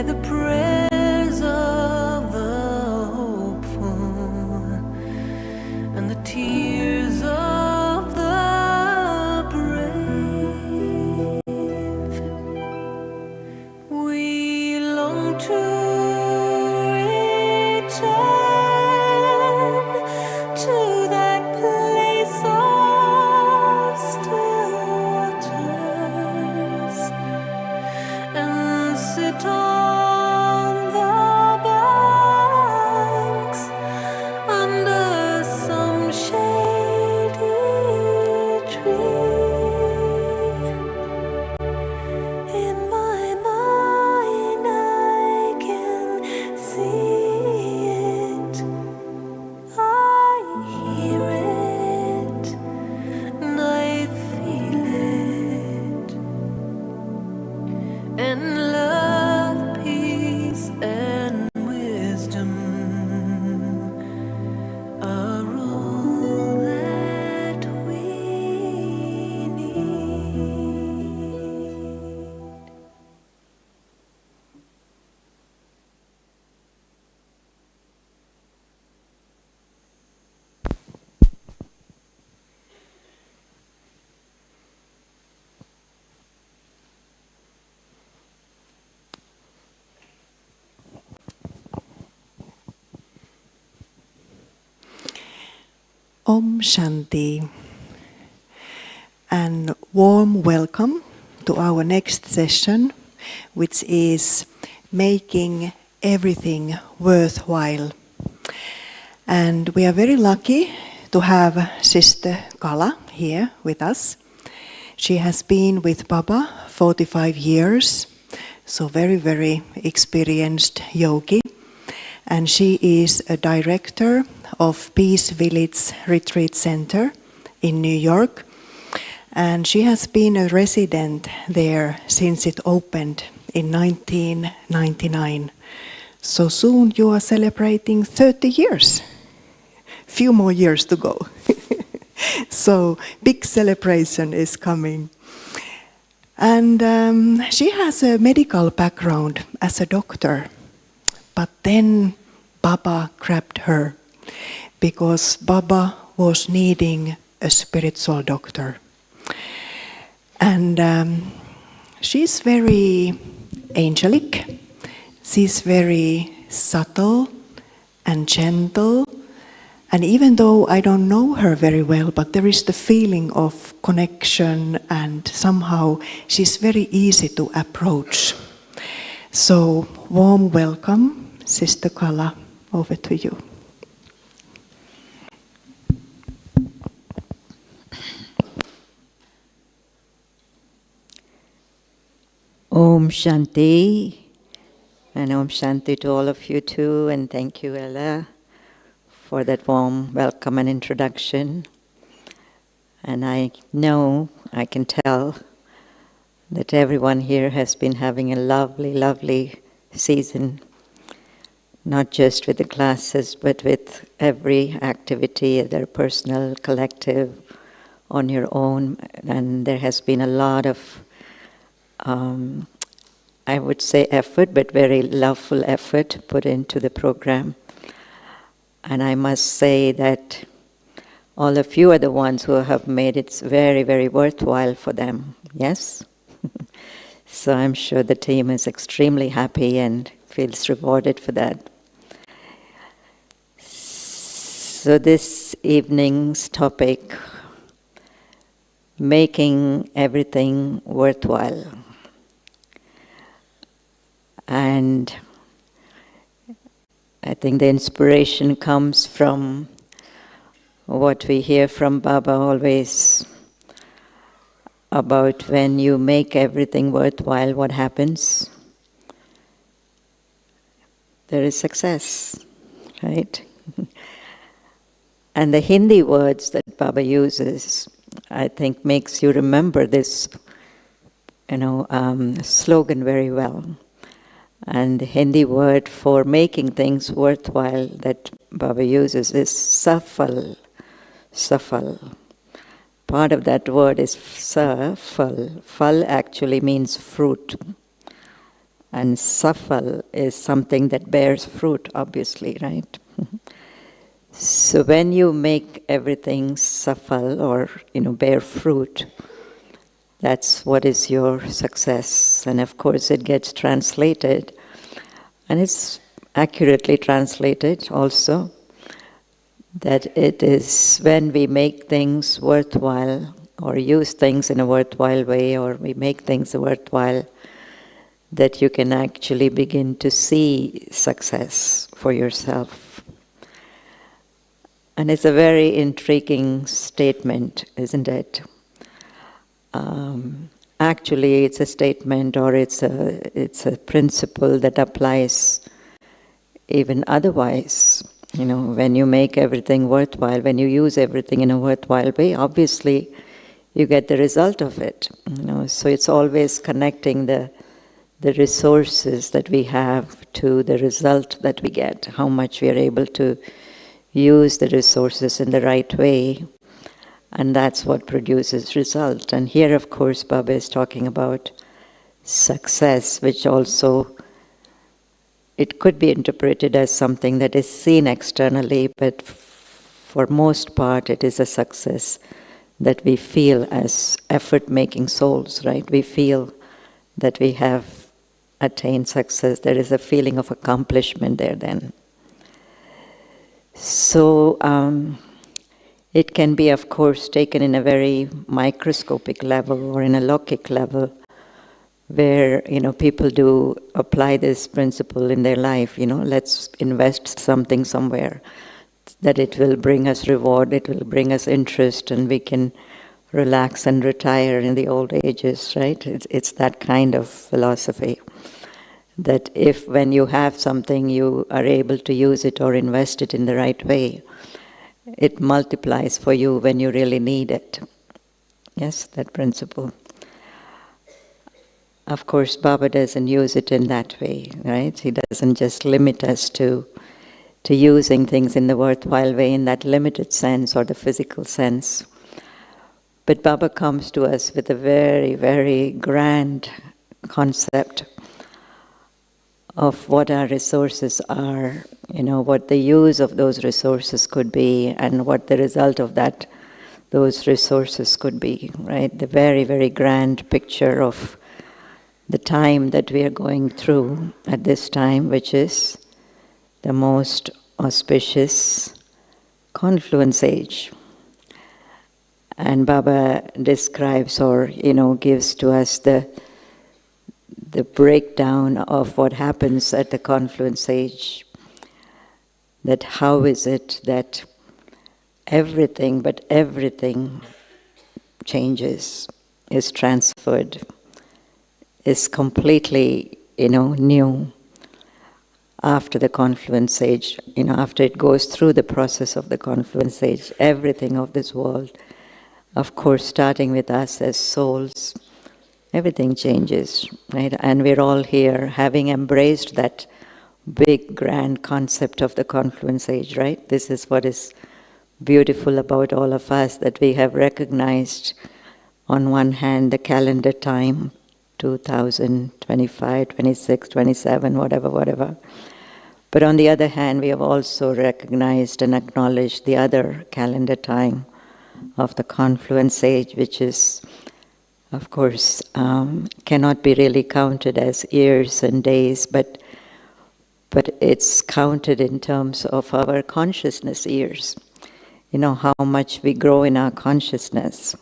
the prayers of the hopeful and the tears of the brave. We long to return to that place of still waters and sit on the banks under some shady tree. In my mind I can see it, I hear it, and I feel it. And love, peace, and wisdom are all that we need. Om Shanti, and warm welcome to our next session, which is making everything worthwhile. And we are very lucky to have Sister Kala here with us. She has been with Baba 45 years, so very, very experienced yogi. And she is a director of Peace Village Retreat Center in New York. And she has been a resident there since it opened in 1999. So soon you are celebrating 30 years. Few more years to go. So big celebration is coming. And she has a medical background as a doctor. But then Baba grabbed her because Baba was needing a spiritual doctor. And she's very angelic. She's very subtle and gentle. And even though I don't know her very well, but there is the feeling of connection, and somehow she's very easy to approach. So warm welcome, Sister Kala, over to you. Om Shanti, and Om Shanti to all of you too, and thank you, Ella, for that warm welcome and introduction. And I know, I can tell, that everyone here has been having a lovely, lovely season, not just with the classes, but with every activity, either personal, collective, on your own. And there has been a lot of, I would say effort, but very loveful effort put into the program. And I must say that all of you are the ones who have made it very, very worthwhile for them. Yes? So I'm sure the team is extremely happy and feels rewarded for that. So this evening's topic, making everything worthwhile. And I think the inspiration comes from what we hear from Baba always about when you make everything worthwhile, what happens? There is success, right? And the Hindi words that Baba uses, I think, makes you remember this, slogan very well. And the Hindi word for making things worthwhile that Baba uses is safal, safal. Part of that word is safal. Fal actually means fruit. And safal is something that bears fruit, obviously, right? So when you make everything safal, or bear fruit, that's what is your success. And of course it gets translated, and it's accurately translated also, that it is when we make things worthwhile, or use things in a worthwhile way, or we make things worthwhile, that you can actually begin to see success for yourself. And it's a very intriguing statement, isn't it? Actually, it's a statement, or it's a principle that applies even otherwise. When you make everything worthwhile, when you use everything in a worthwhile way, obviously you get the result of it. So it's always connecting the resources that we have to the result that we get, how much we are able to use the resources in the right way, and that's what produces result. And here, of course, Baba is talking about success, which also, it could be interpreted as something that is seen externally, but for most part it is a success that we feel as effort-making souls, right? We feel that we have attained success. There is a feeling of accomplishment there then. So it can be, of course, taken in a very microscopic level or in a lokic level, where people do apply this principle in their life. Let's invest something somewhere, that it will bring us reward, it will bring us interest, and we can relax and retire in the old ages, right? It's that kind of philosophy, that if when you have something you are able to use it or invest it in the right way, it multiplies for you when you really need it. Yes, that principle. Of course, Baba doesn't use it in that way, right? He doesn't just limit us to using things in the worthwhile way in that limited sense or the physical sense. But Baba comes to us with a very, very grand concept of what our resources are, what the use of those resources could be, and what the result of those resources could be, right? The very, very grand picture of the time that we are going through at this time, which is the most auspicious confluence age. And Baba describes, or gives to us the breakdown of what happens at the confluence age. That how is it that everything, but everything changes, is transferred, is completely, new after the confluence age. After it goes through the process of the confluence age, everything of this world, of course, starting with us as souls, everything changes, right? And we're all here having embraced that big, grand concept of the confluence age, right? This is what is beautiful about all of us, that we have recognized, on one hand, the calendar time, 2025, 26, 27, whatever. But on the other hand, we have also recognized and acknowledged the other calendar time of the confluence age, which is, of course, cannot be really counted as years and days, but it's counted in terms of our consciousness years. How much we grow in our consciousness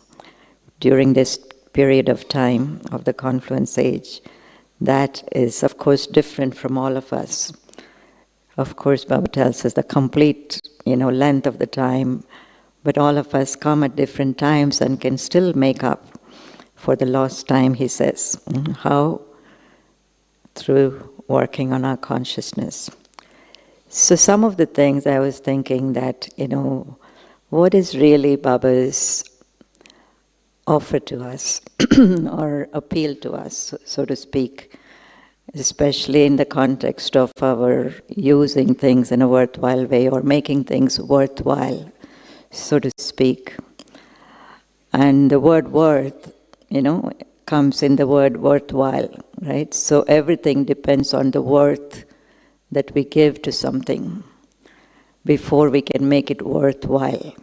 during this period of time of the confluence age. That is, of course, different from all of us. Of course, Baba tells us the complete, length of the time, but all of us come at different times and can still make up for the lost time, he says. How? Through working on our consciousness. So some of the things I was thinking that, what is really Baba's offer to us or appeal to us, so to speak, especially in the context of our using things in a worthwhile way or making things worthwhile, so to speak. And the word worth, comes in the word worthwhile, right? So everything depends on the worth that we give to something before we can make it worthwhile.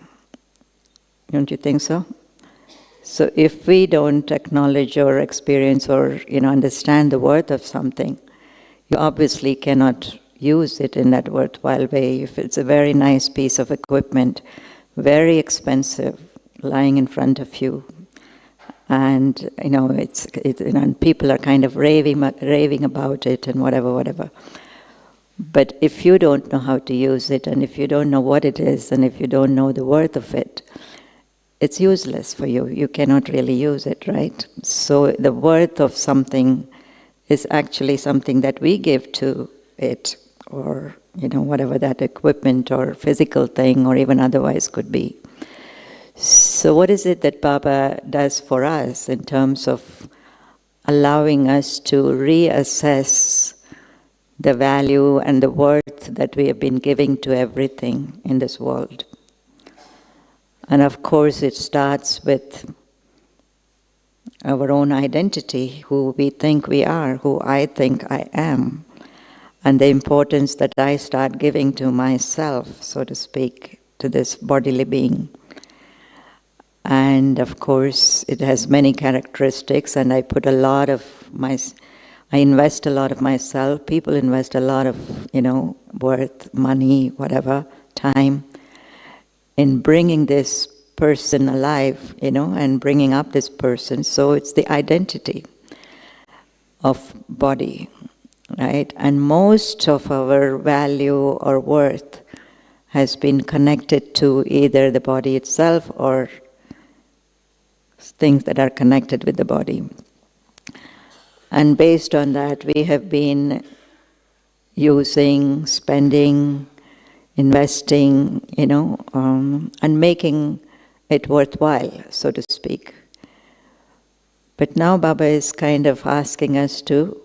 Don't you think so? So if we don't acknowledge or experience or understand the worth of something, you obviously cannot use it in that worthwhile way. If it's a very nice piece of equipment, very expensive, lying in front of you, and and people are kind of raving about it and whatever. But if you don't know how to use it, and if you don't know what it is, and if you don't know the worth of it, it's useless for you. You cannot really use it, right? So the worth of something is actually something that we give to it, or whatever that equipment or physical thing or even otherwise could be. So what is it that Baba does for us in terms of allowing us to reassess the value and the worth that we have been giving to everything in this world? And of course it starts with our own identity, who we think we are, who I think I am, and the importance that I start giving to myself, so to speak, to this bodily being. And of course it has many characteristics, and I invest a lot of myself, people invest a lot of, worth, money, whatever, time, in bringing this person alive, and bringing up this person. So it's the identity of body, right? And most of our value or worth has been connected to either the body itself or things that are connected with the body. And based on that, we have been using, spending, investing, and making it worthwhile, so to speak. But now Baba is kind of asking us to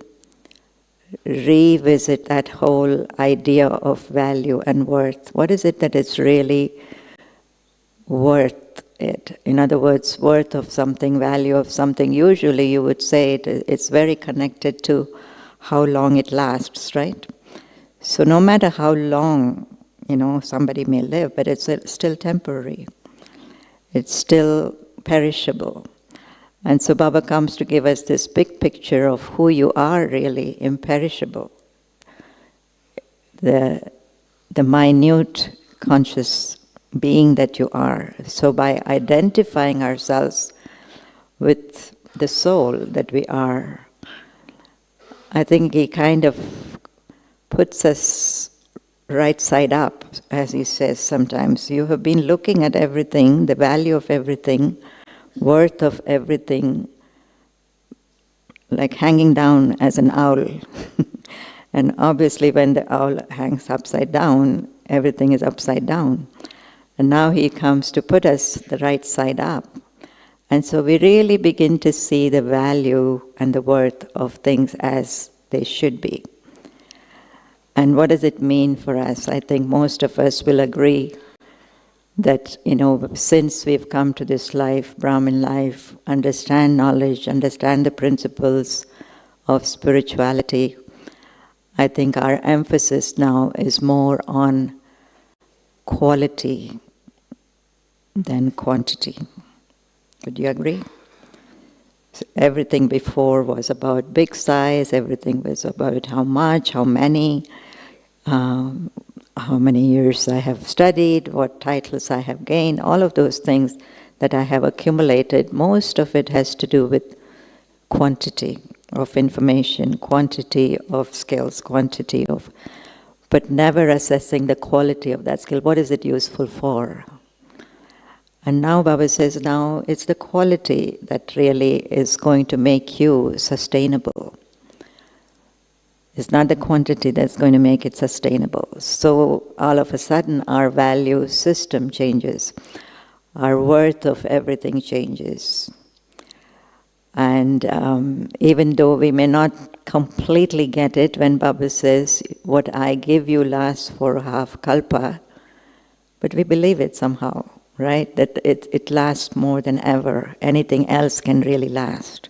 revisit that whole idea of value and worth. What is it that is really worth it? In other words, worth of something, value of something. Usually you would say it's very connected to how long it lasts, right? So no matter how long somebody may live, but it's still temporary. It's still perishable. And so Baba comes to give us this big picture of who you are really, imperishable. The minute conscious being that you are. So by identifying ourselves with the soul that we are, I think he kind of puts us right side up, as he says sometimes. You have been looking at everything, the value of everything, worth of everything, like hanging down as an owl. And obviously when the owl hangs upside down, everything is upside down. And now he comes to put us the right side up. And so we really begin to see the value and the worth of things as they should be. And what does it mean for us? I think most of us will agree that, since we've come to this life, Brahmin life, understand knowledge, understand the principles of spirituality, I think our emphasis now is more on quality than quantity. Would you agree? So everything before was about big size, everything was about how much, how many years I have studied, what titles I have gained, all of those things that I have accumulated. Most of it has to do with quantity of information, quantity of skills, but never assessing the quality of that skill. What is it useful for? And now Baba says, now it's the quality that really is going to make you sustainable. It's not the quantity that's going to make it sustainable. So all of a sudden our value system changes. Our worth of everything changes. And even though we may not completely get it when Baba says, what I give you lasts for half kalpa, but we believe it somehow, right? That it lasts more than ever. Anything else can really last.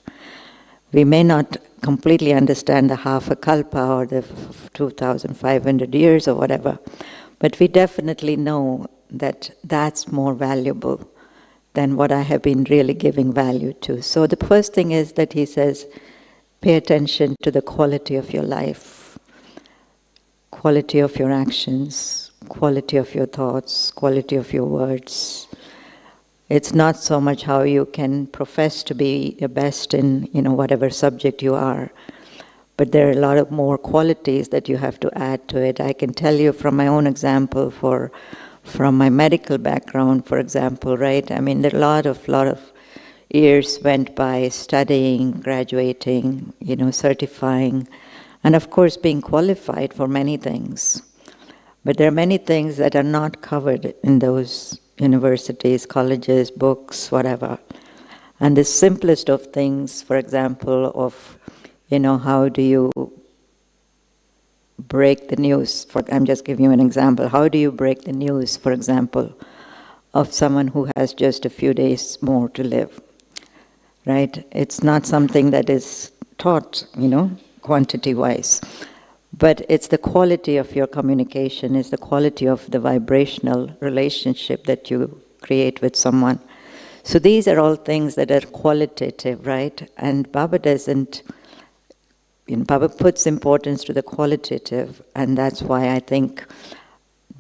We may not completely understand the half a kalpa or the 2,500 years or whatever, but we definitely know that that's more valuable than what I have been really giving value to. So the first thing is that he says, pay attention to the quality of your life, quality of your actions, quality of your thoughts, quality of your words. It's not so much how you can profess to be the best in, whatever subject you are, but there are a lot of more qualities that you have to add to it. I can tell you from my own example, from my medical background, for example, right? I mean, there are a lot of years went by studying, graduating, certifying, and of course being qualified for many things. But there are many things that are not covered in those universities, colleges, books, whatever. And the simplest of things, for example, of, how do you break the news? I'm just giving you an example. How do you break the news, for example, of someone who has just a few days more to live? Right? It's not something that is taught, quantity-wise. But it's the quality of your communication, it's the quality of the vibrational relationship that you create with someone. So these are all things that are qualitative, right? And Baba doesn't, Baba puts importance to the qualitative, and that's why I think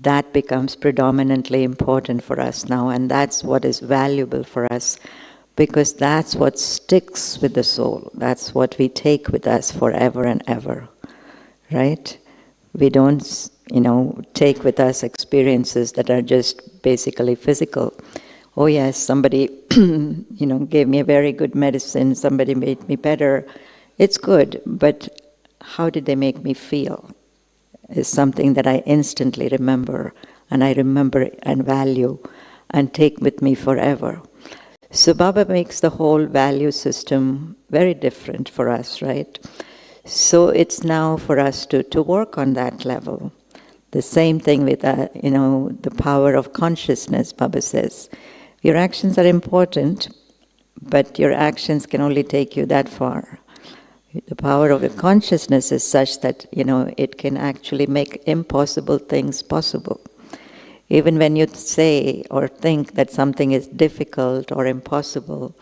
that becomes predominantly important for us now, and that's what is valuable for us, because that's what sticks with the soul. That's what we take with us forever and ever. Right? We don't, take with us experiences that are just basically physical. Oh yes, somebody, gave me a very good medicine, somebody made me better. It's good, but how did they make me feel? Is something that I instantly remember, and I remember and value, and take with me forever. So Baba makes the whole value system very different for us, right? So it's now for us to work on that level. The same thing with, the power of consciousness, Baba says. Your actions are important, but your actions can only take you that far. The power of the consciousness is such that, it can actually make impossible things possible. Even when you say or think that something is difficult or impossible,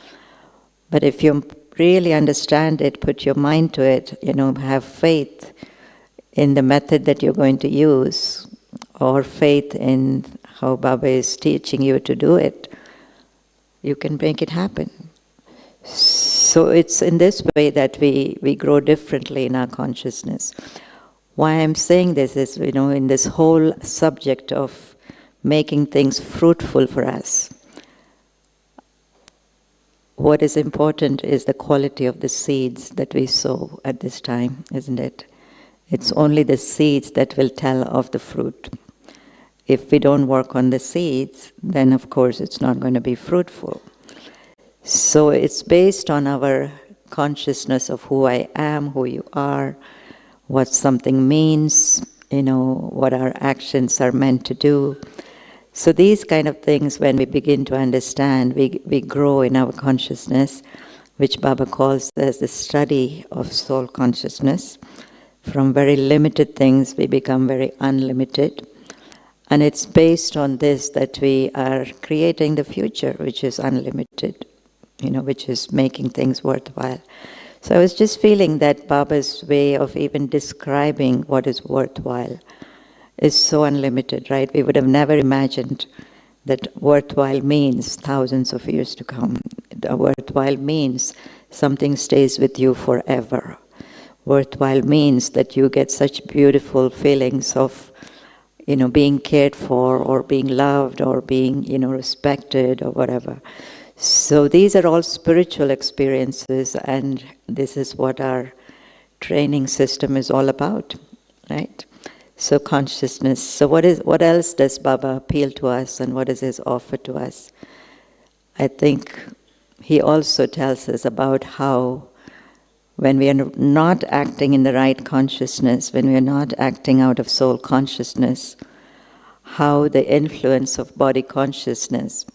but if you really understand it, put your mind to it, have faith in the method that you're going to use, or faith in how Baba is teaching you to do it, you can make it happen. So it's in this way that we grow differently in our consciousness. Why I'm saying this is, in this whole subject of making things fruitful for us, what is important is the quality of the seeds that we sow at this time, isn't it? It's only the seeds that will tell of the fruit. If we don't work on the seeds, then of course it's not going to be fruitful. So it's based on our consciousness of who I am, who you are, what something means, what our actions are meant to do. So these kind of things, when we begin to understand, we grow in our consciousness, which Baba calls as the study of soul consciousness. From very limited things, we become very unlimited. And it's based on this that we are creating the future, which is unlimited, which is making things worthwhile. So I was just feeling that Baba's way of even describing what is worthwhile is so unlimited, right? We would have never imagined that worthwhile means thousands of years to come. Worthwhile means something stays with you forever. Worthwhile means that you get such beautiful feelings of, being cared for or being loved or being, respected or whatever. So these are all spiritual experiences, and this is what our training system is all about, right? So consciousness. So what else does Baba appeal to us, and what is his offer to us? I think he also tells us about how when we are not acting in the right consciousness, when we are not acting out of soul consciousness, how the influence of body consciousness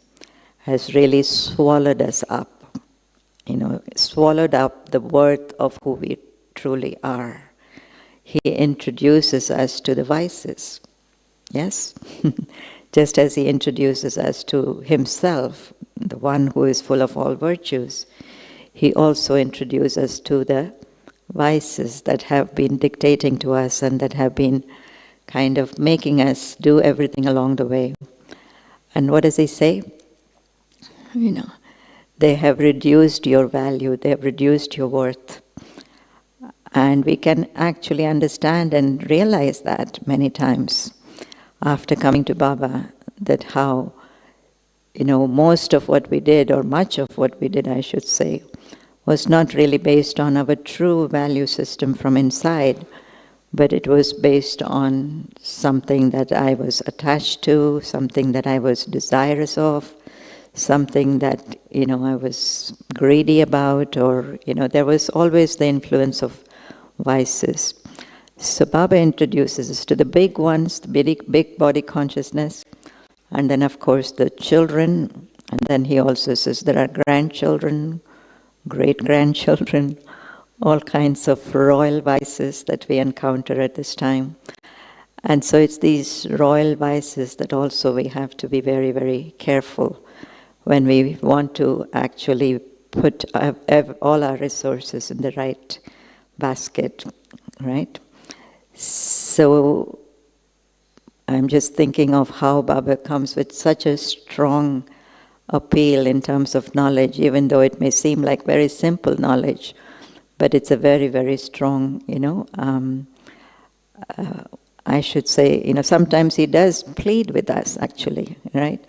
has really swallowed us up, swallowed up the worth of who we truly are. He introduces us to the vices, yes? Just as he introduces us to himself, the one who is full of all virtues, he also introduces us to the vices that have been dictating to us and that have been kind of making us do everything along the way. And what does he say? You know, they have reduced your value, they have reduced your worth. And we can actually understand and realize that many times after coming to Baba, that how, most of what we did, or much of what we did, I should say, was not really based on our true value system from inside, but it was based on something that I was attached to, something that I was desirous of, something that, I was greedy about, or, there was always the influence of vices. So Baba introduces us to the big ones, the big body consciousness, and then of course the children, and then he also says there are grandchildren, great-grandchildren, all kinds of royal vices that we encounter at this time. And so it's these royal vices that also we have to be very, very careful when we want to actually put all our resources in the right basket, right? So I'm just thinking of how Baba comes with such a strong appeal in terms of knowledge, even though it may seem like very simple knowledge, but it's a very, very strong, I should say, sometimes he does plead with us actually, right?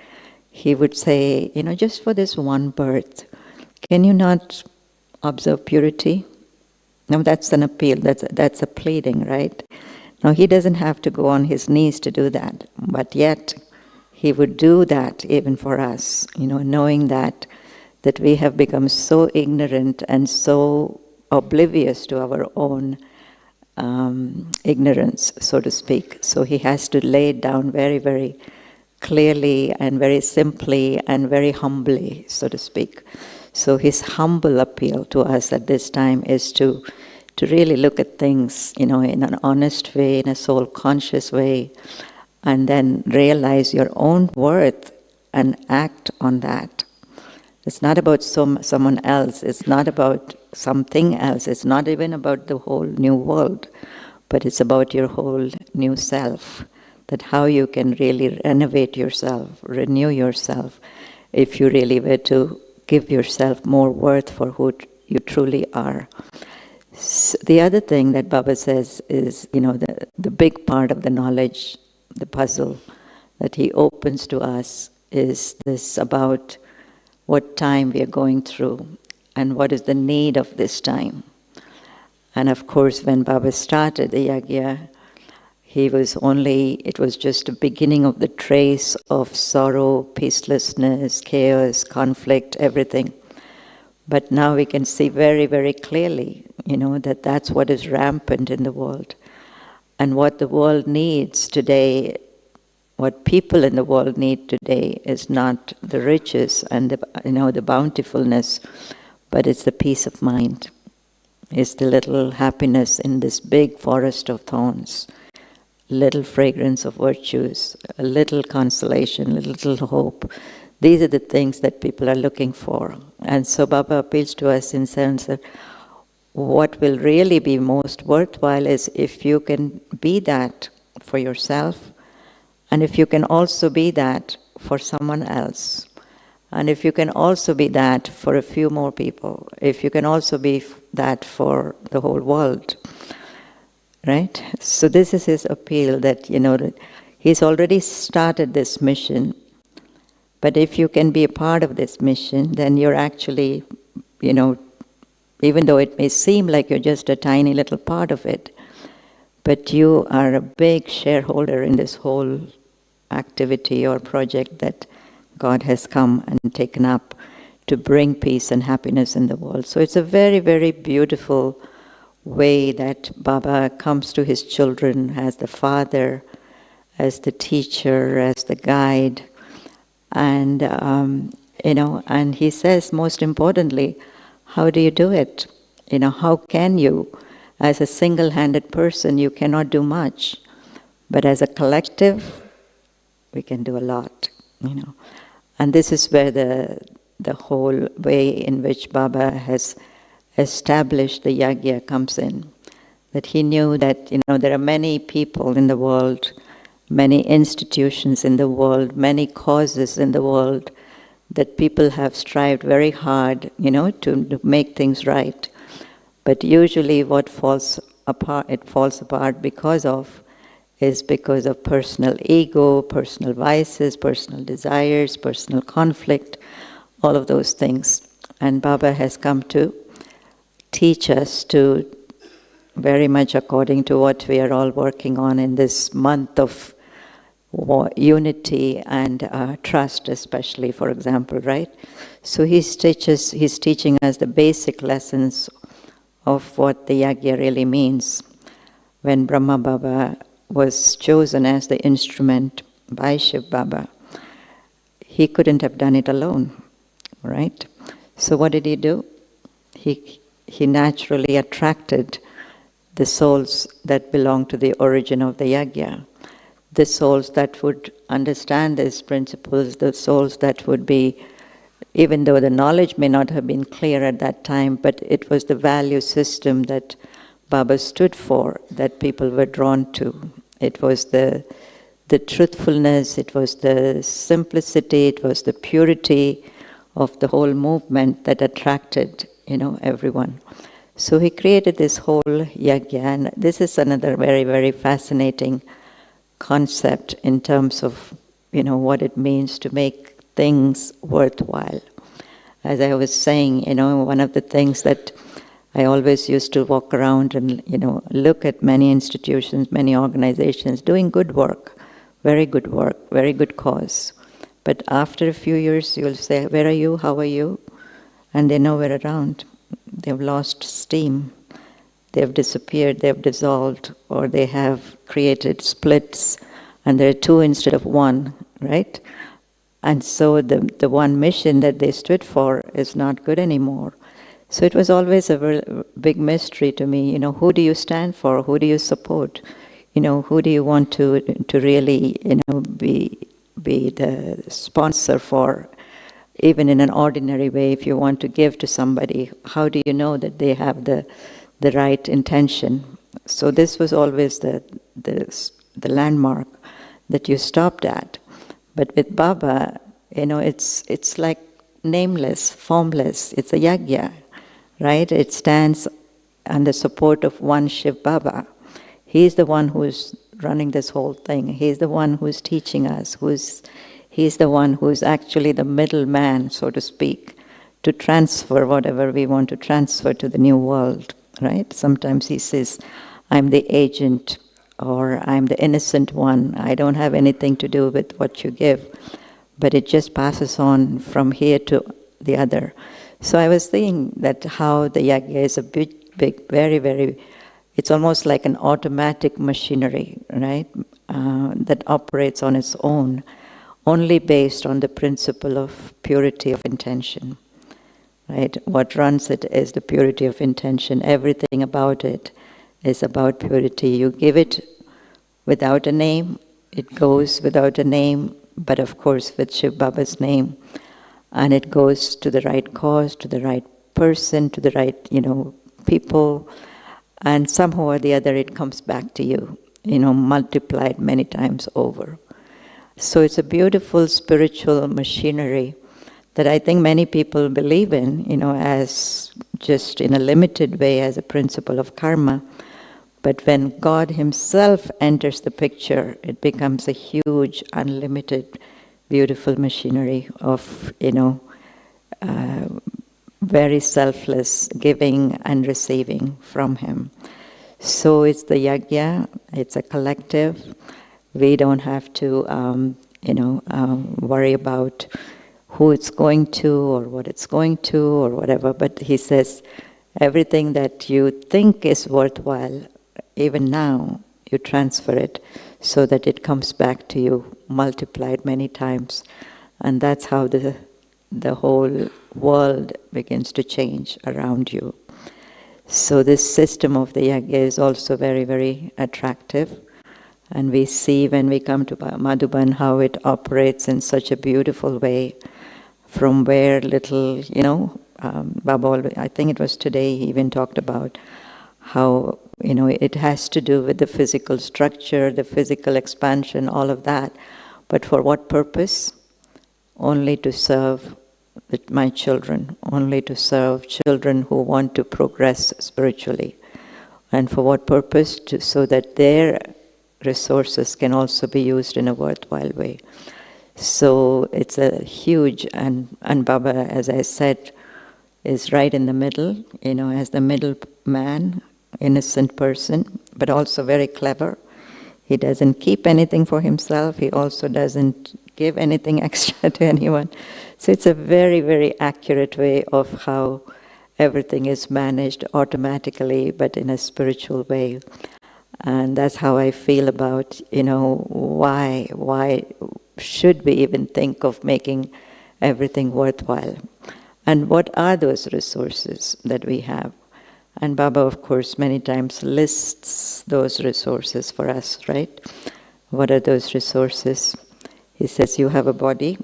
He would say, just for this one birth, can you not observe purity? Now that's an appeal, that's a pleading, right? Now he doesn't have to go on his knees to do that, but yet he would do that even for us, knowing that we have become so ignorant and so oblivious to our own ignorance, so to speak. So he has to lay it down very, very clearly and very simply and very humbly, so to speak. So his humble appeal to us at this time is to really look at things, in an honest way, in a soul-conscious way, and then realize your own worth and act on that. It's not about someone else, it's not about something else, it's not even about the whole new world, but it's about your whole new self, that how you can really renovate yourself, renew yourself, if you really were to give yourself more worth for who you truly are. So the other thing that Baba says is, the big part of the knowledge, the puzzle that he opens to us is this about what time we are going through and what is the need of this time. And of course, when Baba started the Yagya, it was just a beginning of the trace of sorrow, peacelessness, chaos, conflict, everything. But now we can see very, very clearly, that that's what is rampant in the world. And what the world needs today, what people in the world need today is not the riches and the bountifulness, but it's the peace of mind. It's the little happiness in this big forest of thorns, little fragrance of virtues, a little consolation, a little hope. These are the things that people are looking for. And so Baba appeals to us in sense that what will really be most worthwhile is if you can be that for yourself, and if you can also be that for someone else, and if you can also be that for a few more people, if you can also be that for the whole world, right? So this is his appeal that, that he's already started this mission, but if you can be a part of this mission, then you're actually, even though it may seem like you're just a tiny little part of it, but you are a big shareholder in this whole activity or project that God has come and taken up to bring peace and happiness in the world. So it's a very, very beautiful way that Baba comes to his children as the father, as the teacher, as the guide. And, and he says, most importantly, How do you do it? How can you? As a single-handed person, you cannot do much. But as a collective, we can do a lot. And this is where the whole way in which Baba has established the Yagya comes in. That he knew that, there are many people in the world, many institutions in the world, many causes in the world, that people have strived very hard, to make things right. But usually what falls apart because of personal ego, personal vices, personal desires, personal conflict, all of those things. And Baba has come to teach us to, very much according to what we are all working on in this month of unity and trust, especially, for example, right? So he's teaching us the basic lessons of what the Yagya really means. When Brahma Baba was chosen as the instrument by Shiv Baba, he couldn't have done it alone, right? So what did he do? He naturally attracted the souls that belong to the origin of the Yagya, the souls that would understand these principles, the souls that would be, even though the knowledge may not have been clear at that time, but it was the value system that Baba stood for that people were drawn to. It was the truthfulness, it was the simplicity, it was the purity of the whole movement that attracted, everyone. So he created this whole Yagya, and this is another very, very fascinating concept in terms of, what it means to make things worthwhile. As I was saying, one of the things that I always used to walk around and, look at many institutions, many organizations doing good work, very good cause. But after a few years, you'll say, where are you? How are you? And they're nowhere around. They've lost steam. They've disappeared, they've dissolved, or they have created splits, and there are two instead of one, right? And so the one mission that they stood for is not good anymore. So it was always a very big mystery to me, who do you stand for? Who do you support? Who do you want to really, be the sponsor for? Even in an ordinary way, if you want to give to somebody, how do you know that they have the right intention? So this was always the landmark that you stopped at. But with Baba, it's like nameless, formless. It's a Yagya, right? It stands on the support of one Shiv Baba. He's the one who's running this whole thing. He's the one who's teaching us. He's the one who's actually the middleman, so to speak, to transfer whatever we want to transfer to the new world, right? Sometimes he says, I'm the agent, or I'm the innocent one. I don't have anything to do with what you give. But it just passes on from here to the other. So I was thinking that how the Yagya is a big, very, very, it's almost like an automatic machinery, right? That operates on its own, only based on the principle of purity of intention, right? What runs it is the purity of intention. Everything about it is about purity. You give it without a name, it goes without a name, but of course with Shiv Baba's name. And it goes to the right cause, to the right person, to the right, people. And somehow or the other it comes back to you, multiplied many times over. So it's a beautiful spiritual machinery that I think many people believe in, as just in a limited way as a principle of karma. But when God Himself enters the picture, it becomes a huge, unlimited, beautiful machinery of, very selfless giving and receiving from Him. So it's the Yagya, it's a collective. We don't have to, worry about who it's going to or what it's going to or whatever. But he says, everything that you think is worthwhile, even now, you transfer it so that it comes back to you multiplied many times. And that's how the the whole world begins to change around you. So this system of the Yagya is also very, very attractive. And we see when we come to Madhuban how it operates in such a beautiful way, from where little, Baba, I think it was today, he even talked about how, it has to do with the physical structure, the physical expansion, all of that. But for what purpose? Only to serve my children, only to serve children who want to progress spiritually. And for what purpose? So that their resources can also be used in a worthwhile way. So it's a huge, and Baba, as I said, is right in the middle, as the middle man, innocent person, but also very clever. He doesn't keep anything for himself. He also doesn't give anything extra to anyone. So it's a very, very accurate way of how everything is managed automatically, but in a spiritual way. And that's how I feel about, why should we even think of making everything worthwhile? And what are those resources that we have? And Baba, of course, many times lists those resources for us, right? What are those resources? He says, you have a body.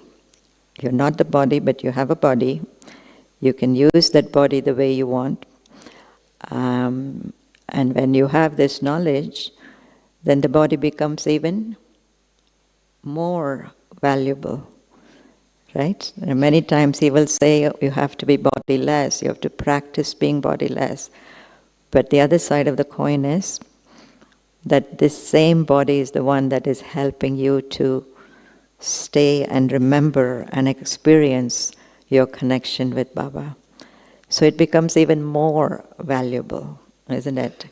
You're not the body, but you have a body. You can use that body the way you want. And when you have this knowledge, then the body becomes even more valuable, right? And many times he will say you have to be bodiless, you have to practice being bodiless. But the other side of the coin is that this same body is the one that is helping you to stay and remember and experience your connection with Baba. So it becomes even more valuable, isn't it?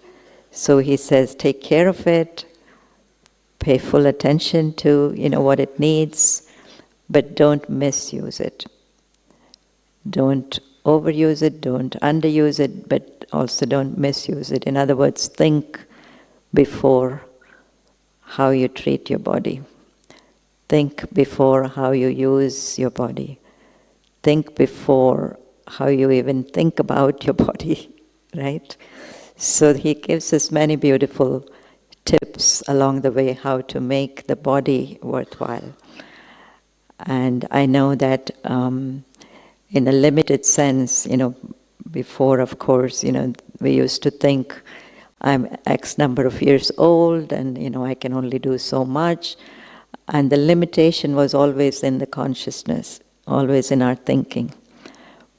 So he says, take care of it, pay full attention to, what it needs, but don't misuse it. Don't overuse it, don't underuse it, but also don't misuse it. In other words, think before how you treat your body. Think before how you use your body. Think before how you even think about your body, right? So he gives us many beautiful tips along the way how to make the body worthwhile. And I know that in a limited sense, before, of course, we used to think I'm X number of years old and, I can only do so much. And the limitation was always in the consciousness, always in our thinking.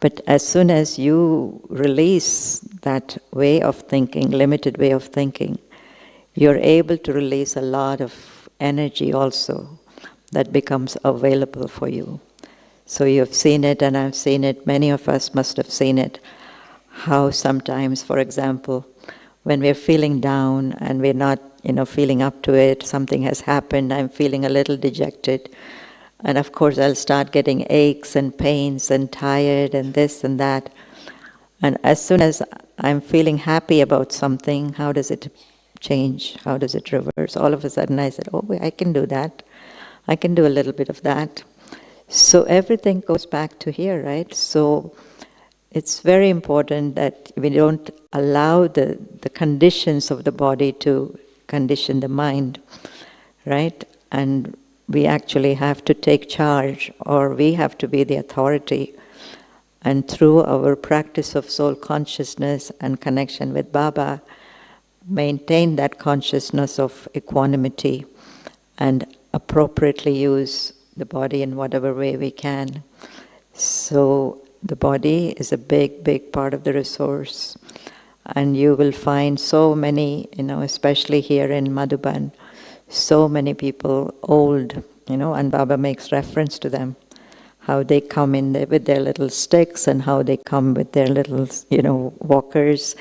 But as soon as you release that way of thinking, limited way of thinking, you're able to release a lot of energy also that becomes available for you. So you've seen it, and I've seen it, many of us must have seen it, how sometimes, for example, when we're feeling down and we're not, feeling up to it, something has happened, I'm feeling a little dejected, and of course I'll start getting aches and pains and tired and this and that. And as soon as I'm feeling happy about something, how does it change? How does it reverse? All of a sudden I said, oh, I can do that. I can do a little bit of that. So everything goes back to here, right? So it's very important that we don't allow the conditions of the body to condition the mind, right? And we actually have to take charge, or we have to be the authority. And through our practice of soul consciousness and connection with Baba, maintain that consciousness of equanimity and appropriately use the body in whatever way we can. So the body is a big, big part of the resource. And you will find so many, especially here in Madhuban, so many people old, and Baba makes reference to them, how they come in there with their little sticks and how they come with their little, walkers,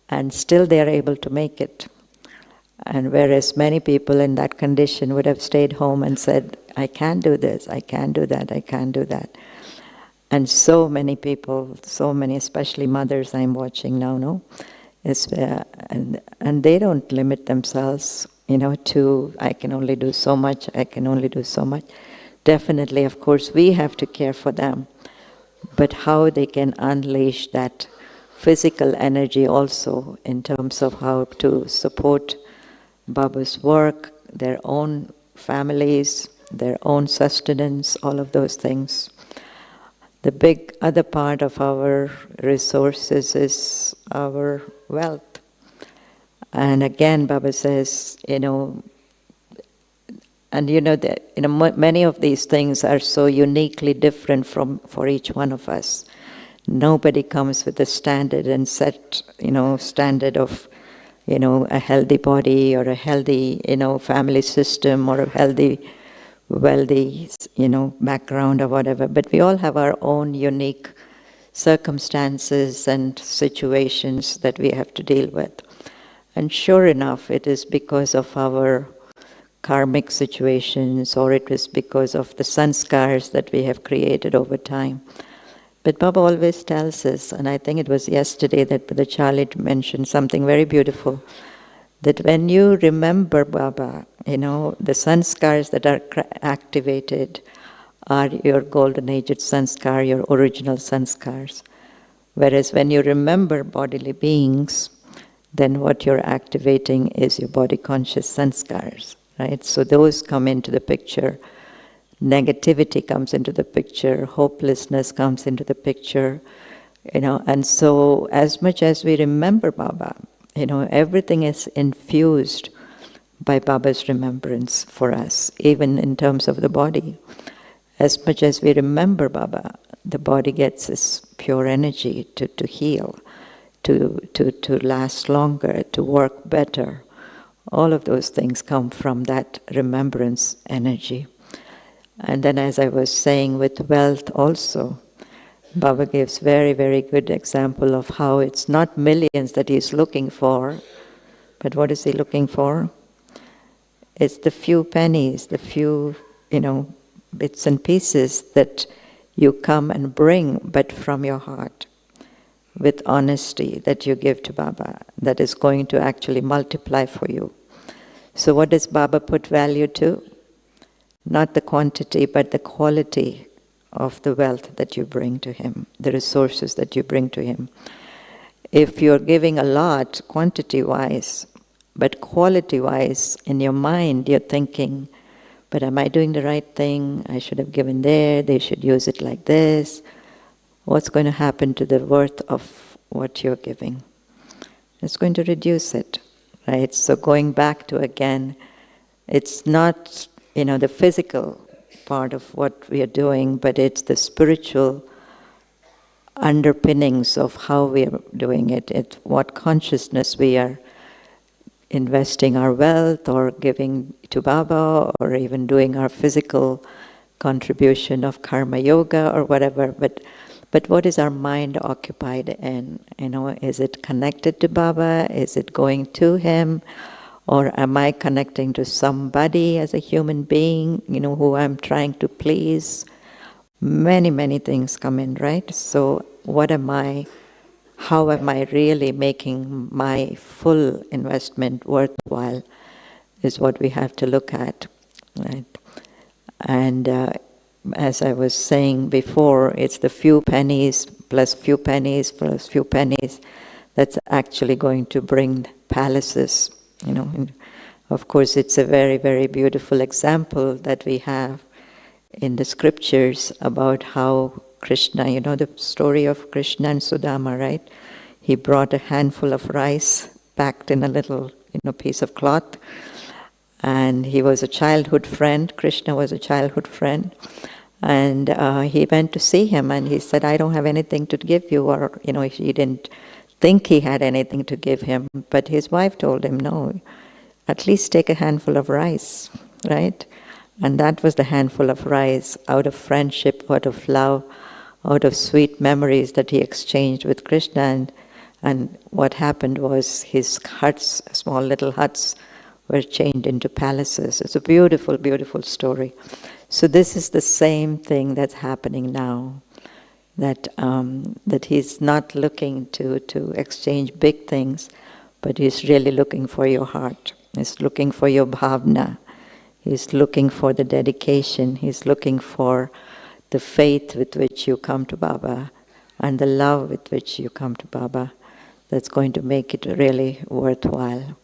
and still they are able to make it. And whereas many people in that condition would have stayed home and said, I can't do this, I can't do that, I can't do that. And so many people, so many, especially mothers I'm watching now, and they don't limit themselves, to I can only do so much, I can only do so much. Definitely, of course, we have to care for them. but how they can unleash that physical energy also in terms of how to support Baba's work, their own families, their own sustenance, all of those things. The big other part of our resources is our wealth. And again, Baba says, and that many of these things are so uniquely different for each one of us. Nobody comes with a standard and set, standard of, a healthy body or a healthy, family system or a healthy, wealthy, background or whatever. But we all have our own unique circumstances and situations that we have to deal with. And sure enough, it is because of our karmic situations, or it was because of the sanskars that we have created over time. But Baba always tells us, and I think it was yesterday that Brother Charlie mentioned something very beautiful, that when you remember Baba, the sanskars that are activated are your golden aged sanskar, your original sanskars. Whereas when you remember bodily beings, then what you're activating is your body conscious sanskars, right? So those come into the picture. Negativity comes into the picture, hopelessness comes into the picture, and so as much as we remember Baba, everything is infused by Baba's remembrance for us, even in terms of the body. As much as we remember Baba, the body gets this pure energy to heal, to last longer, to work better. All of those things come from that remembrance energy. And then, as I was saying, with wealth also, Baba gives very, very good example of how it's not millions that he's looking for, but what is he looking for? It's the few pennies, the few, bits and pieces that you come and bring, but from your heart, with honesty, that you give to Baba, that is going to actually multiply for you. So what does Baba put value to? Not the quantity, but the quality of the wealth that you bring to him, the resources that you bring to him. If you're giving a lot, quantity-wise, but quality-wise, in your mind, you're thinking, but am I doing the right thing? I should have given there, they should use it like this. What's going to happen to the worth of what you're giving? It's going to reduce it, right? So going back to, again, it's not the physical part of what we are doing, but it's the spiritual underpinnings of how we are doing it, what consciousness we are investing our wealth or giving to Baba, or even doing our physical contribution of karma yoga or whatever. But what is our mind occupied in? Is it connected to Baba? Is it going to him? Or am I connecting to somebody as a human being, who I'm trying to please? Many, many things come in, right? So what am I? How am I really making my full investment worthwhile is what we have to look at, right? And as I was saying before, it's the few pennies plus few pennies plus few pennies that's actually going to bring palaces. And of course, it's a very, very beautiful example that we have in the scriptures about how Krishna, the story of Krishna and Sudama, right? He brought a handful of rice packed in a little, piece of cloth, and he was a childhood friend. Krishna was a childhood friend, and he went to see him, and he said, "I don't have anything to give you," or he didn't think he had anything to give him, but his wife told him, "No, at least take a handful of rice," right? And that was the handful of rice out of friendship, out of love, out of sweet memories that he exchanged with Krishna. And what happened was his huts, small little huts, were changed into palaces. It's a beautiful, beautiful story. So this is the same thing that's happening now. That he's not looking to exchange big things, but he's really looking for your heart. He's looking for your bhavna. He's looking for the dedication. He's looking for the faith with which you come to Baba and the love with which you come to Baba, that's going to make it really worthwhile.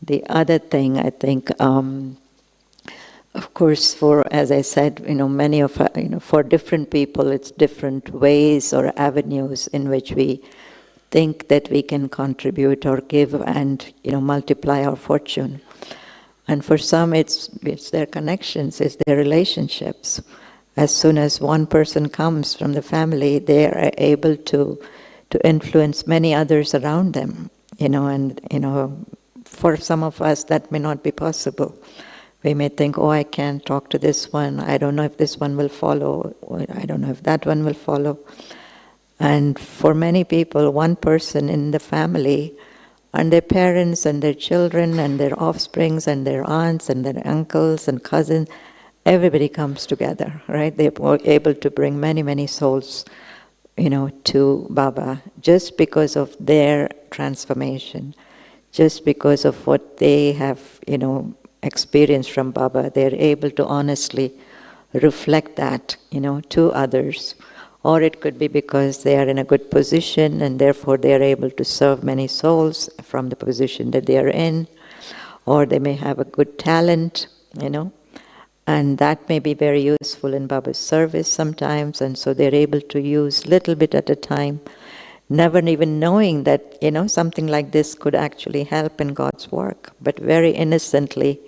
The other thing, I think, of course, for, as I said, many of, for different people, it's different ways or avenues in which we think that we can contribute or give and, multiply our fortune. And for some, it's their connections, it's their relationships. As soon as one person comes from the family, they are able to influence many others around them, and, for some of us that may not be possible. We may think, oh, I can't talk to this one, I don't know if this one will follow, or I don't know if that one will follow. And for many people, one person in the family, and their parents and their children and their offsprings and their aunts and their uncles and cousins, everybody comes together, right? They're able to bring many, many souls, to Baba, just because of their transformation, just because of what they have, experienced from Baba. They're able to honestly reflect that, to others. Or it could be because they are in a good position and therefore they are able to serve many souls from the position that they are in. Or they may have a good talent, and that may be very useful in Baba's service sometimes, and so they're able to use little bit at a time, never even knowing that, something like this could actually help in God's work. But very innocently,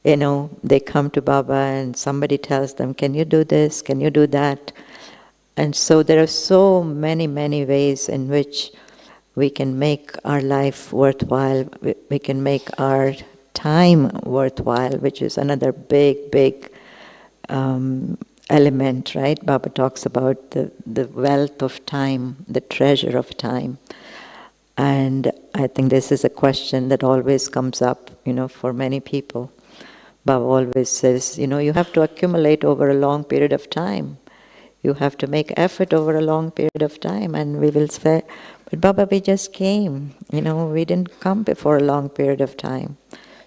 they come to Baba and somebody tells them, can you do this, can you do that? And so there are so many, many ways in which we can make our life worthwhile, we can make our time worthwhile, which is another big element, right? Baba talks about the wealth of time, the treasure of time. And I think this is a question that always comes up, for many people. Baba always says, you have to accumulate over a long period of time. You have to make effort over a long period of time. And we will say, but Baba, we just came. We didn't come before a long period of time.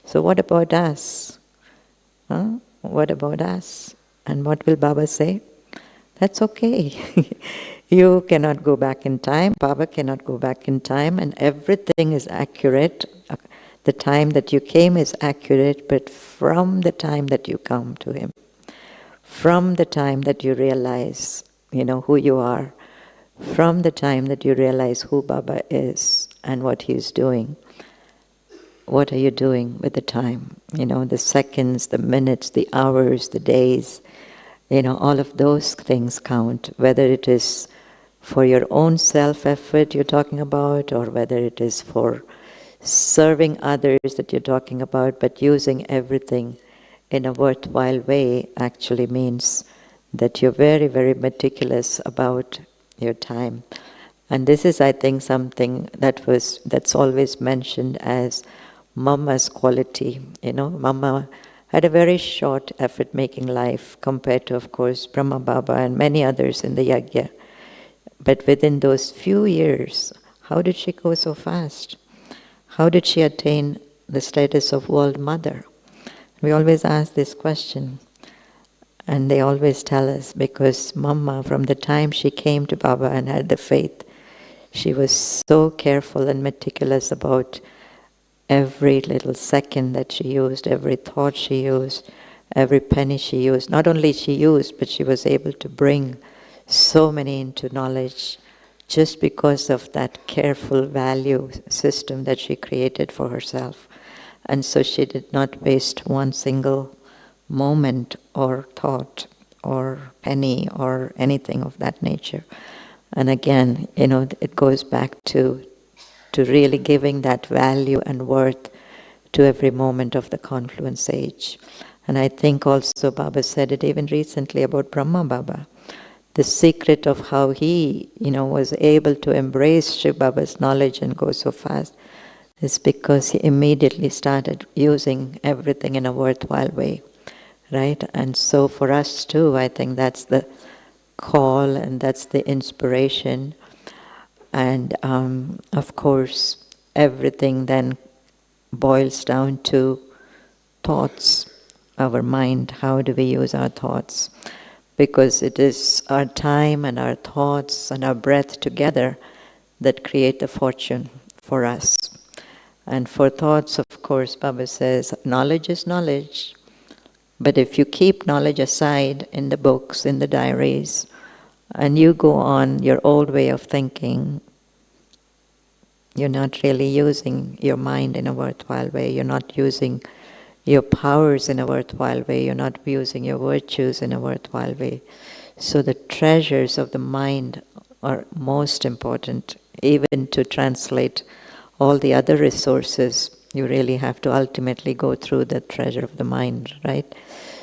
So what about us? Huh? What about us? And what will Baba say? That's okay. You cannot go back in time. Baba cannot go back in time. And everything is accurate. The time that you came is accurate, but from the time that you come to Him, from the time that you realize, who you are, from the time that you realize who Baba is and what He is doing, what are you doing with the time? The seconds, the minutes, the hours, the days, all of those things count, whether it is for your own self-effort you're talking about, or whether it is for serving others that you're talking about, but using everything in a worthwhile way actually means that you're very, very meticulous about your time. And this is, I think, something that's always mentioned as Mama's quality. Mama had a very short effort-making life compared to, of course, Brahma Baba and many others in the Yagya. But within those few years, how did she go so fast? How did she attain the status of world mother? We always ask this question, and they always tell us, because Mama, from the time she came to Baba and had the faith, she was so careful and meticulous about every little second that she used, every thought she used, every penny she used. Not only she used, but she was able to bring so many into knowledge just because of that careful value system that she created for herself. And so she did not waste one single moment or thought or penny or anything of that nature. And again, it goes back to really giving that value and worth to every moment of the confluence age. And I think also Baba said it even recently about Brahma Baba. The secret of how he, was able to embrace Shiv Baba's knowledge and go so fast is because he immediately started using everything in a worthwhile way, right? And so for us too, I think that's the call and that's the inspiration. And of course, everything then boils down to thoughts, our mind. How do we use our thoughts? because it is our time and our thoughts and our breath together that create the fortune for us. And for thoughts, of course, Baba says, knowledge is knowledge. But if you keep knowledge aside in the books, in the diaries, and you go on your old way of thinking, you're not really using your mind in a worthwhile way. You're not using your powers in a worthwhile way. You're not using your virtues in a worthwhile way. So the treasures of the mind are most important. Even to translate all the other resources, you really have to ultimately go through the treasure of the mind, right?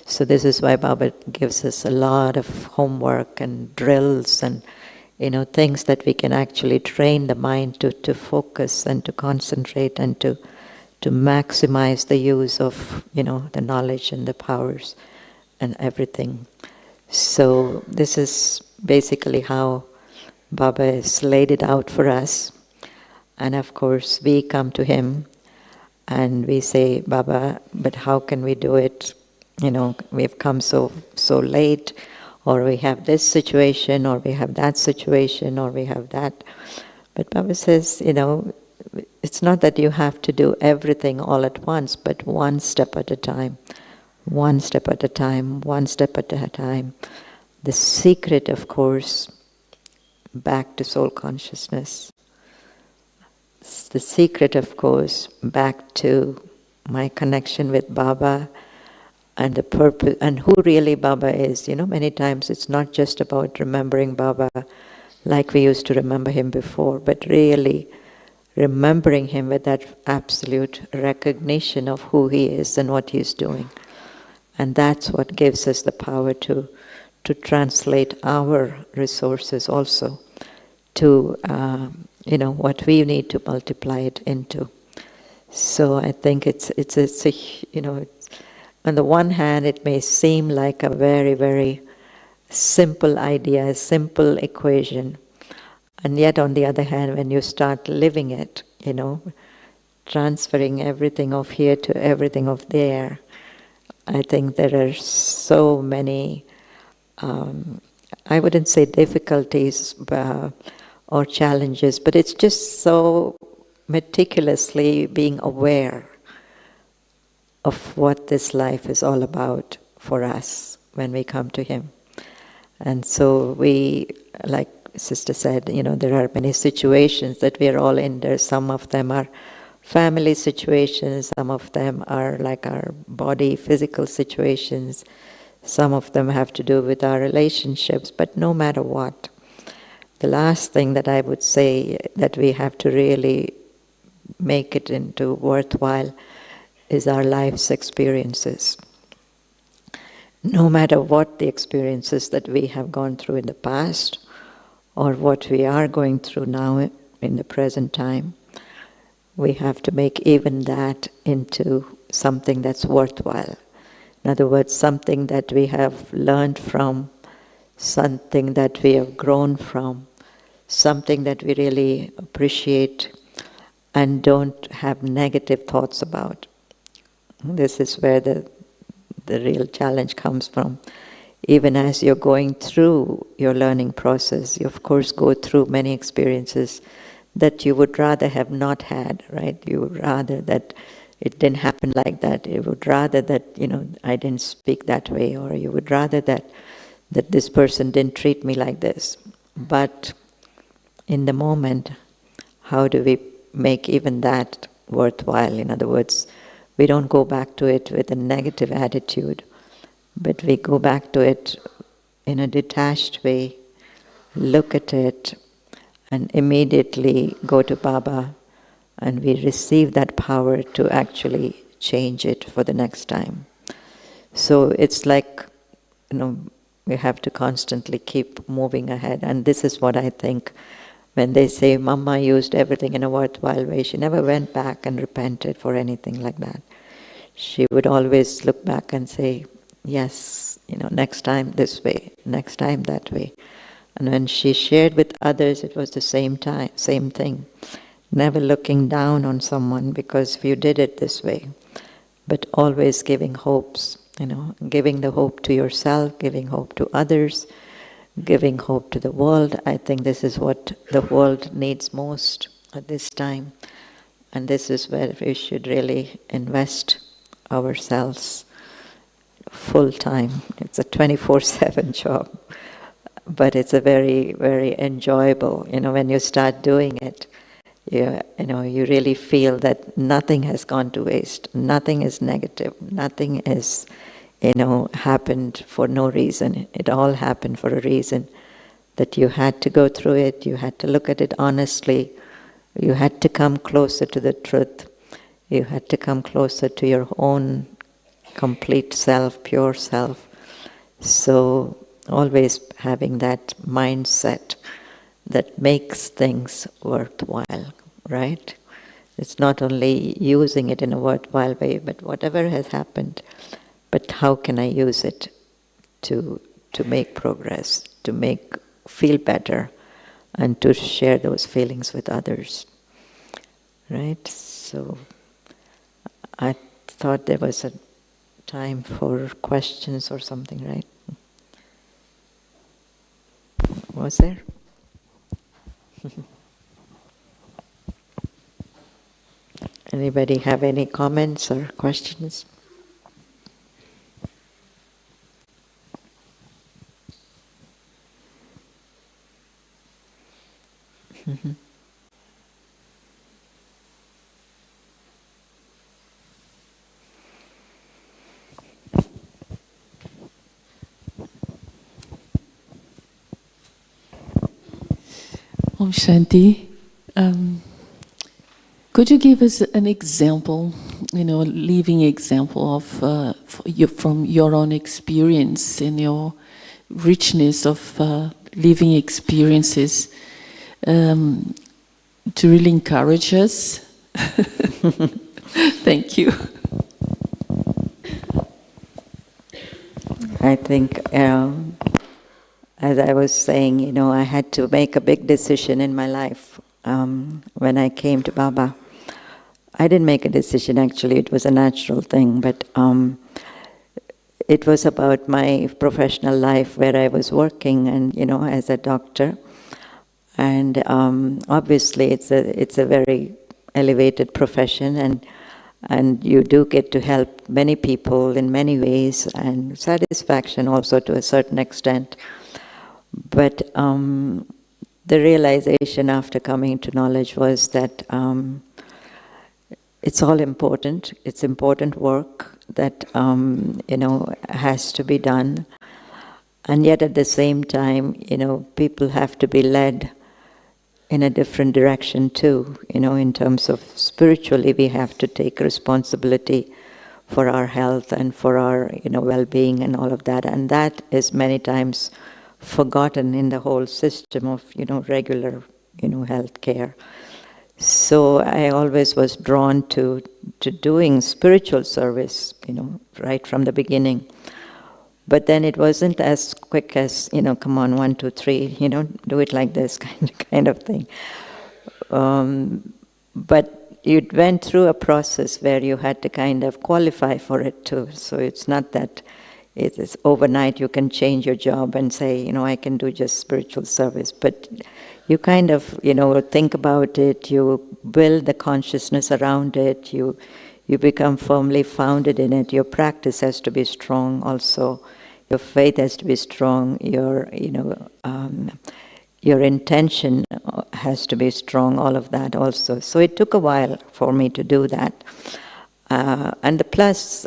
So this is why Baba gives us a lot of homework and drills and things that we can actually train the mind to focus and to concentrate and to maximize the use of the knowledge and the powers and everything. So this is basically how Baba has laid it out for us. And of course we come to him and we say, Baba, but how can we do it? We've come so late, or we have this situation, or we have that situation, or we have that. But Baba says, it's not that you have to do everything all at once, but one step at a time. One step at a time, one step at a time. The secret, of course, back to soul consciousnness. The secret, of course, back to my connection with Baba and the purpose, and who really Baba is. Many times it's not just about remembering Baba like we used to remember him before, but really remembering him with that absolute recognition of who he is and what he is doing. And that's what gives us the power to translate our resources also to what we need to multiply it into. So I think it's on the one hand it may seem like a very, very simple idea, a simple equation, and yet on the other hand, when you start living it, transferring everything of here to everything of there, I think there are so many, I wouldn't say difficulties or challenges, but it's just so meticulously being aware of what this life is all about for us when we come to him. And so we, like Sister said, there are many situations that we are all in there. Some of them are family situations, some of them are like our body, physical situations, some of them have to do with our relationships, but no matter what, the last thing that I would say that we have to really make it into worthwhile is our life's experiences. No matter what the experiences that we have gone through in the past or what we are going through now in the present time, we have to make even that into something that's worthwhile. In other words, something that we have learned from, something that we have grown from, something that we really appreciate and don't have negative thoughts about. This is where the real challenge comes from. Even as you're going through your learning process, you of course go through many experiences that you would rather have not had, right? You would rather that it didn't happen like that. You would rather that, I didn't speak that way, or you would rather that this person didn't treat me like this. But in the moment, how do we make even that worthwhile? In other words, we don't go back to it with a negative attitude, but we go back to it in a detached way, look at it, and immediately go to Baba, and we receive that power to actually change it for the next time. So it's like, we have to constantly keep moving ahead. And this is what I think when they say Mama used everything in a worthwhile way. She never went back and repented for anything like that. She would always look back and say, yes, next time this way, next time that way. And when she shared with others, it was the same thing. Never looking down on someone because you did it this way, but always giving hopes giving the hope to yourself, giving hope to others, giving hope to the world. I think this is what the world needs most at this time. And this is where we should really invest ourselves full time. It's a 24/7 job, but it's a very, very enjoyable. When you start doing it, you really feel that nothing has gone to waste, nothing is negative, nothing is, happened for no reason. It all happened for a reason. That you had to go through it, you had to look at it honestly, you had to come closer to the truth, you had to come closer to your own complete self, pure self. So always having that mindset that makes things worthwhile, right? It's not only using it in a worthwhile way, but whatever has happened, but how can I use it to make progress, to feel better, and to share those feelings with others, right? So I thought there was a time for questions or something, right? Was there? Anybody have any comments or questions? Om Shanti. Could you give us an example, a living example of from your own experience and your richness of living experiences to really encourage us? Thank you. I think, as I was saying, I had to make a big decision in my life when I came to Baba. I didn't make a decision, actually, it was a natural thing, but it was about my professional life where I was working and, as a doctor. And obviously it's a very elevated profession, and you do get to help many people in many ways, and satisfaction also to a certain extent. But the realization after coming to knowledge was that it's all important. It's important work that has to be done, and yet at the same time, people have to be led in a different direction too. In terms of spiritually, we have to take responsibility for our health and for our well-being and all of that, and that is many times forgotten in the whole system of regular health care. So I always was drawn to doing spiritual service, right from the beginning. But then it wasn't as quick as, come on, 1, 2, 3, do it like this kind of thing. But you went through a process where you had to kind of qualify for it too. So it's not that it is overnight you can change your job and say, I can do just spiritual service. But you kind of, think about it, you build the consciousness around it, you become firmly founded in it. Your practice has to be strong also. Your faith has to be strong. Your intention has to be strong, all of that also. So it took a while for me to do that. And the plus,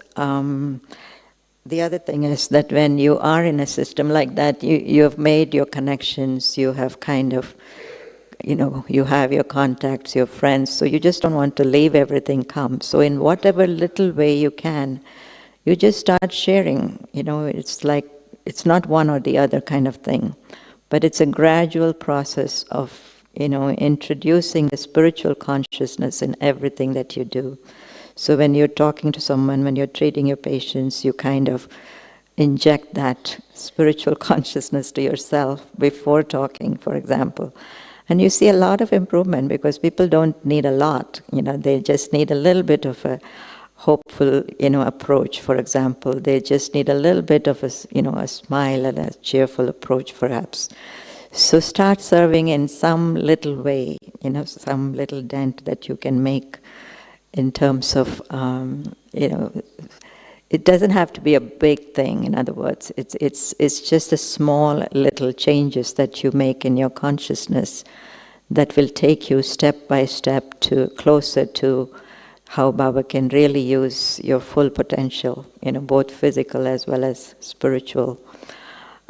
the other thing is that when you are in a system like that, you have made your connections, you have kind of, you have your contacts, your friends, so you just don't want to leave everything come. So in whatever little way you can, you just start sharing. It's like, it's not one or the other kind of thing, but it's a gradual process of, introducing the spiritual consciousness in everything that you do. So when you're talking to someone, when you're treating your patients, you kind of inject that spiritual consciousness to yourself before talking, for example. And you see a lot of improvement because people don't need a lot, they just need a little bit of a hopeful, approach, for example. They just need a little bit of a smile and a cheerful approach, perhaps. So start serving in some little way, some little dent that you can make in terms of, it doesn't have to be a big thing. In other words, it's just a small little changes that you make in your consciousness that will take you step by step to closer to how Baba can really use your full potential, both physical as well as spiritual.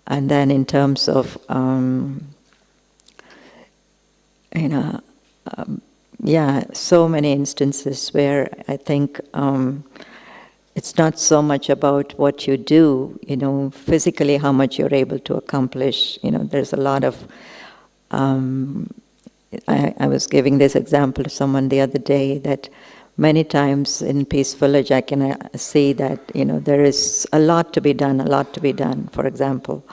And then in terms of, so many instances where I think it's not so much about what you do, physically how much you're able to accomplish. There's a lot of, I was giving this example to someone the other day that many times in Peace Village I can see that, there is a lot to be done, for example.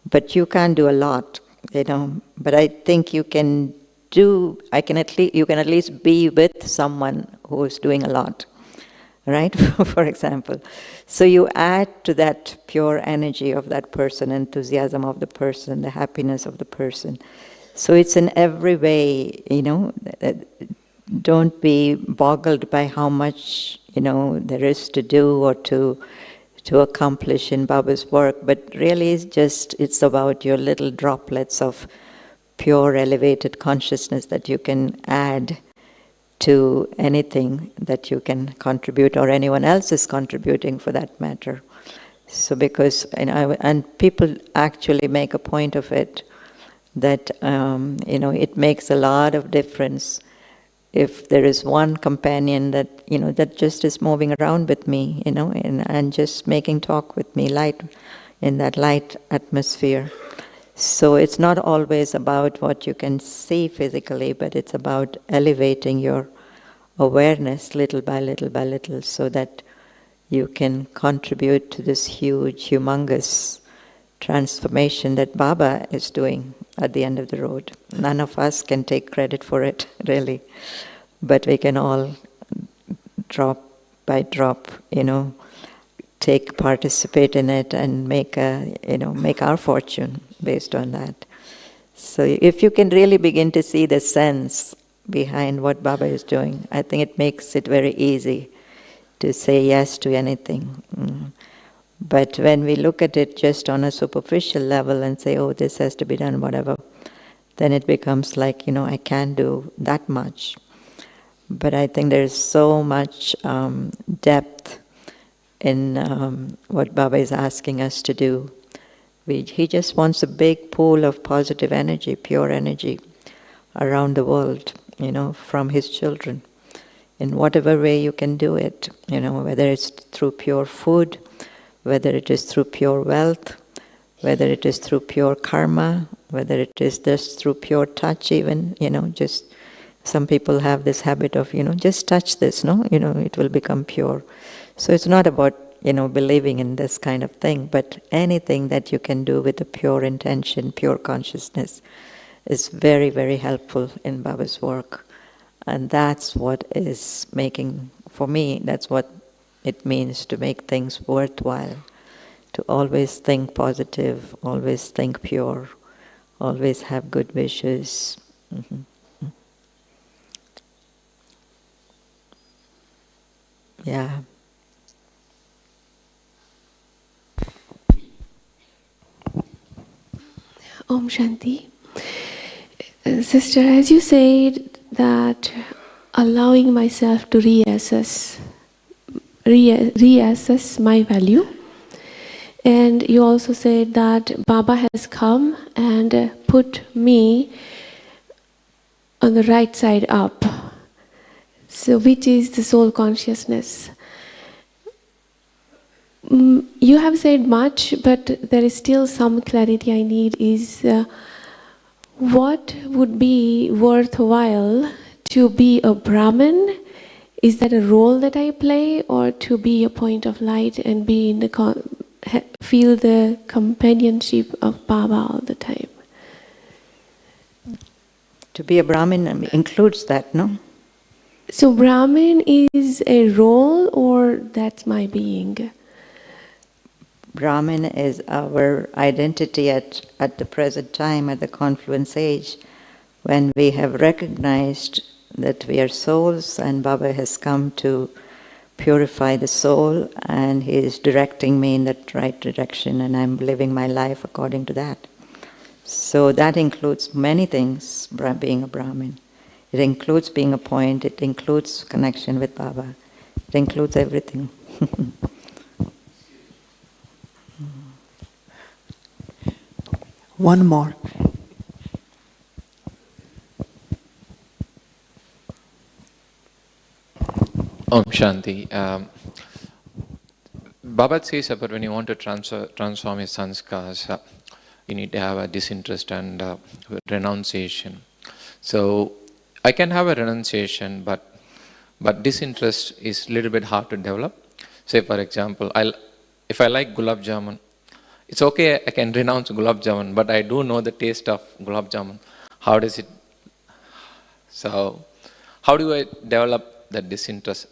But you can't do a lot, But I think you can you can at least be with someone who is doing a lot, right? For example. So you add to that pure energy of that person, enthusiasm of the person, the happiness of the person. So it's in every way, don't be boggled by how much, there is to do or to accomplish in Baba's work, but really it's about your little droplets of pure elevated consciousness that you can add to anything that you can contribute or anyone else is contributing for that matter. So because, and people actually make a point of it, that, it makes a lot of difference if there is one companion that, that just is moving around with me, and just making talk with me, light, in that light atmosphere. So it's not always about what you can see physically, but it's about elevating your awareness little by little by little so that you can contribute to this huge, humongous transformation that Baba is doing at the end of the road. None of us can take credit for it, really. But we can all, drop by drop, participate in it and make our fortune based on that. So if you can really begin to see the sense behind what Baba is doing, I think it makes it very easy to say yes to anything. But when we look at it just on a superficial level and say, oh, this has to be done, whatever, then it becomes like, I can't do that much. But I think there's so much depth in what Baba is asking us to do. He just wants a big pool of positive energy, pure energy, around the world, from his children. In whatever way you can do it, whether it's through pure food, whether it is through pure wealth, whether it is through pure karma, whether it is just through pure touch even, just some people have this habit of, just touch this, it will become pure. So it's not about, believing in this kind of thing, but anything that you can do with a pure intention, pure consciousness is very, very helpful in Baba's work. And that's what is making, for me, that's what it means to make things worthwhile. To always think positive, always think pure, always have good wishes. Yeah. Om Shanti. Sister, as you said that allowing myself to reassess my value, and you also said that Baba has come and put me on the right side up, so which is the soul consciousness. You have said much, but there is still some clarity I need. Is what would be worthwhile to be a Brahmin? Is that a role that I play, or to be a point of light and be in the feel the companionship of Baba all the time? To be a Brahmin includes that, no? So Brahmin is a role, or that's my being? Brahmin is our identity at the present time, at the confluence age, when we have recognized that we are souls and Baba has come to purify the soul and he is directing me in that right direction and I'm living my life according to that. So that includes many things, being a Brahmin. It includes being a point, it includes connection with Baba, it includes everything. One more. Om Shanti. Baba says about when you want to transform your sanskars, you need to have a disinterest and renunciation. So I can have a renunciation, but disinterest is a little bit hard to develop. Say for example, if I like gulab jamun, it's okay, I can renounce gulab jamun, but I do know the taste of gulab jamun. How does it? So how do I develop that disinterest?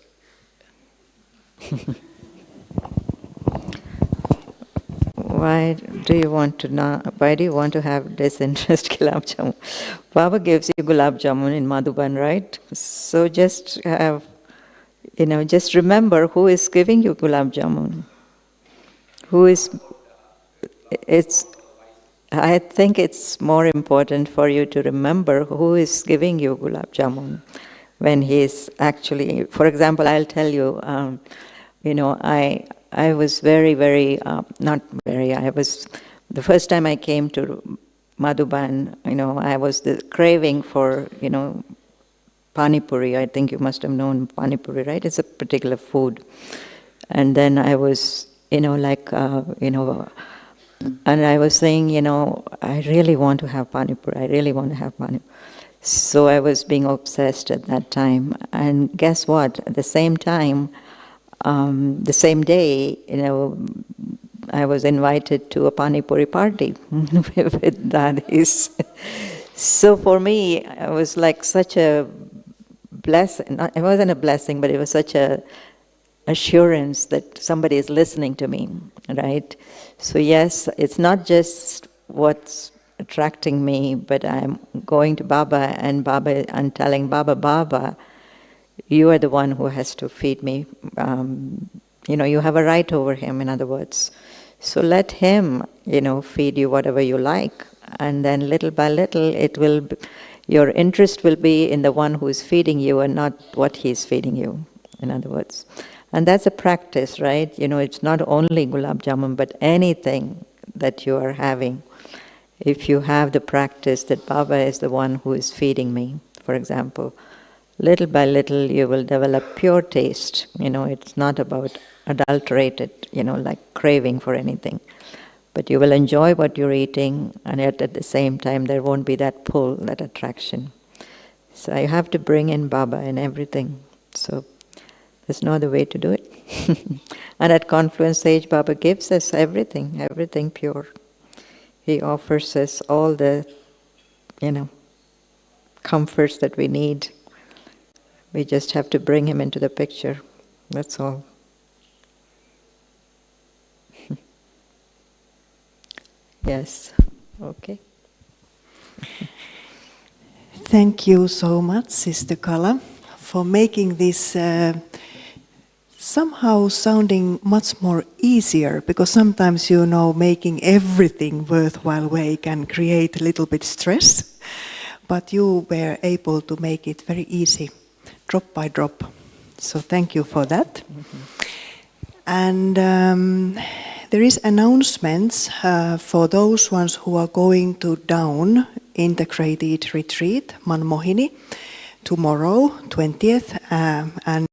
Why do you want to have disinterest gulab jamun? Baba gives you gulab jamun in Madhuban, right? So just have, just remember who is giving you gulab jamun. I think it's more important for you to remember who is giving you gulab jamun. When he is actually, for example, I'll tell you, I was the first time I came to Madhuban, I was craving for, pani puri. I think you must have known pani puri, right? It's a particular food. And then I was, and I was saying, I really want to have pani puri. I really want to have pani puri. So I was being obsessed at that time. And guess what? At the same time, the same day, I was invited to a Pani Puri party with daddies. So for me, it was like such a blessing. It wasn't a blessing, but it was such a assurance that somebody is listening to me, right? So yes, it's not just what's attracting me, but I'm going to Baba and telling Baba, you are the one who has to feed me. You have a right over him, in other words. So let him, feed you whatever you like. And then little by little, your interest will be in the one who is feeding you and not what he is feeding you, in other words. And that's a practice, right? It's not only gulab jamun, but anything that you are having. If you have the practice that Baba is the one who is feeding me, for example, little by little you will develop pure taste. It's not about adulterated, like craving for anything. But you will enjoy what you're eating, and yet at the same time there won't be that pull, that attraction. So you have to bring in Baba in everything. So there's no other way to do it. And at confluence age, Baba gives us everything pure. He offers us all the, comforts that we need. We just have to bring him into the picture. That's all. Yes. Okay. Thank you so much, Sister Kala, for making this somehow sounding much more easier, because sometimes, making everything worthwhile way can create a little bit stress, but you were able to make it very easy, drop by drop. So thank you for that. Mm-hmm. And there is announcements for those ones who are going to Down Integrated Retreat, Manmohini, tomorrow, 20th, and